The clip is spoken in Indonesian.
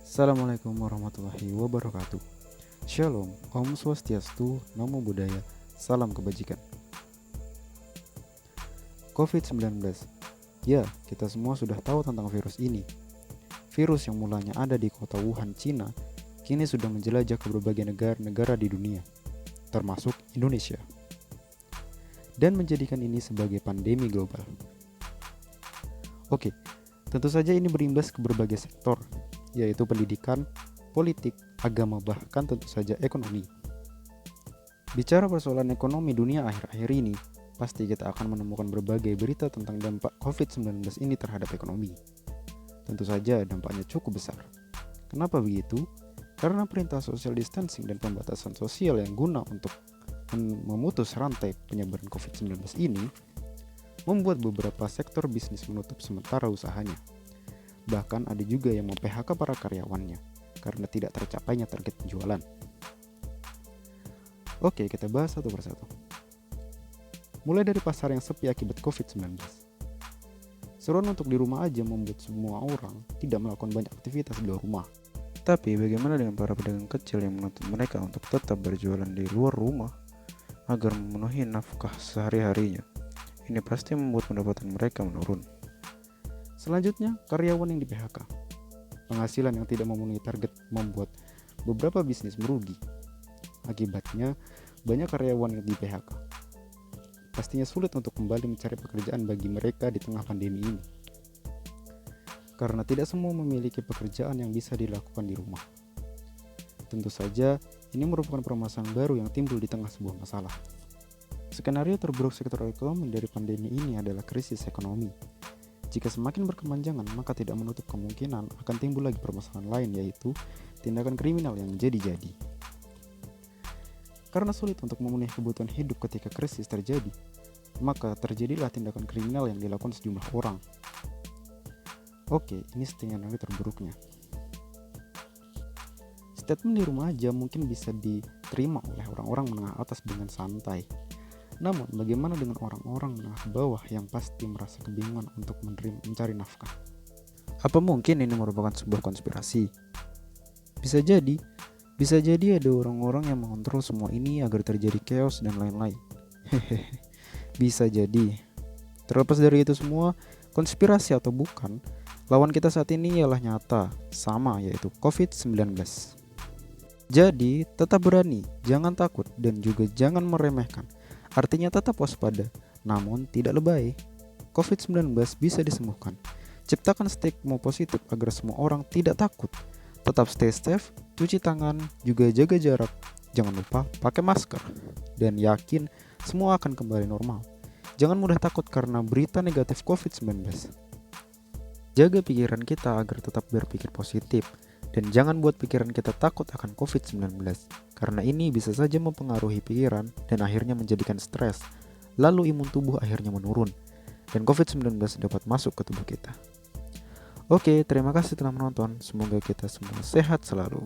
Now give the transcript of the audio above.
Assalamualaikum warahmatullahi wabarakatuh. Shalom, Om Swastiastu, Namo Buddhaya, Salam Kebajikan. COVID-19. Ya, kita semua sudah tahu tentang virus ini. Virus yang mulanya ada di kota Wuhan, Cina, kini sudah menjelajah ke berbagai negara di dunia, termasuk Indonesia, dan menjadikan ini sebagai pandemi global. Oke, tentu saja ini berimbas ke berbagai sektor, yaitu pendidikan, politik, agama, bahkan tentu saja ekonomi. Bicara persoalan ekonomi dunia akhir-akhir ini, pasti kita akan menemukan berbagai berita tentang dampak COVID-19 ini terhadap ekonomi. Tentu saja dampaknya cukup besar. Kenapa begitu? Karena perintah social distancing dan pembatasan sosial yang guna untuk memutus rantai penyebaran COVID-19 ini membuat beberapa sektor bisnis menutup sementara usahanya. Bahkan ada juga yang mem-PHK para karyawannya karena tidak tercapainya target penjualan. Oke, kita bahas satu persatu. Mulai dari pasar yang sepi akibat COVID-19. Seruan untuk di rumah aja membuat semua orang tidak melakukan banyak aktivitas di luar rumah. Tapi bagaimana dengan para pedagang kecil yang menuntut mereka untuk tetap berjualan di luar rumah agar memenuhi nafkah sehari-harinya? Ini pasti membuat pendapatan mereka menurun. Selanjutnya, karyawan yang di-PHK. Penghasilan yang tidak memenuhi target membuat beberapa bisnis merugi. Akibatnya, banyak karyawan yang di-PHK. Pastinya sulit untuk kembali mencari pekerjaan bagi mereka di tengah pandemi ini. Karena tidak semua memiliki pekerjaan yang bisa dilakukan di rumah. Tentu saja, ini merupakan permasalahan baru yang timbul di tengah sebuah masalah. Skenario terburuk sektor ekonomi dari pandemi ini adalah krisis ekonomi. Jika semakin berkepanjangan, maka tidak menutup kemungkinan akan timbul lagi permasalahan lain, yaitu tindakan kriminal yang jadi-jadi. Karena sulit untuk memenuhi kebutuhan hidup ketika krisis terjadi, maka terjadilah tindakan kriminal yang dilakukan sejumlah orang. Oke, ini skenario terburuknya. Statement di rumah aja mungkin bisa diterima oleh orang-orang menengah atas dengan santai. Namun, bagaimana dengan orang-orang menengah ke bawah yang pasti merasa kebingungan untuk mencari nafkah? Apa mungkin ini merupakan sebuah konspirasi? Bisa jadi ada orang-orang yang mengontrol semua ini agar terjadi chaos dan lain-lain. Bisa jadi. Terlepas dari itu semua, konspirasi atau bukan, lawan kita saat ini ialah nyata, sama, yaitu COVID-19. Jadi, tetap berani, jangan takut, dan juga jangan meremehkan. Artinya tetap waspada, namun tidak lebay. COVID-19 bisa disembuhkan. Ciptakan stigma positif agar semua orang tidak takut. Tetap stay safe, cuci tangan, juga jaga jarak. Jangan lupa pakai masker. Dan yakin semua akan kembali normal. Jangan mudah takut karena berita negatif COVID-19. Jaga pikiran kita agar tetap berpikir positif. Dan jangan buat pikiran kita takut akan COVID-19. Karena ini bisa saja mempengaruhi pikiran dan akhirnya menjadikan stres. Lalu imun tubuh akhirnya menurun. Dan COVID-19 dapat masuk ke tubuh kita. Oke, terima kasih telah menonton. Semoga kita semua sehat selalu.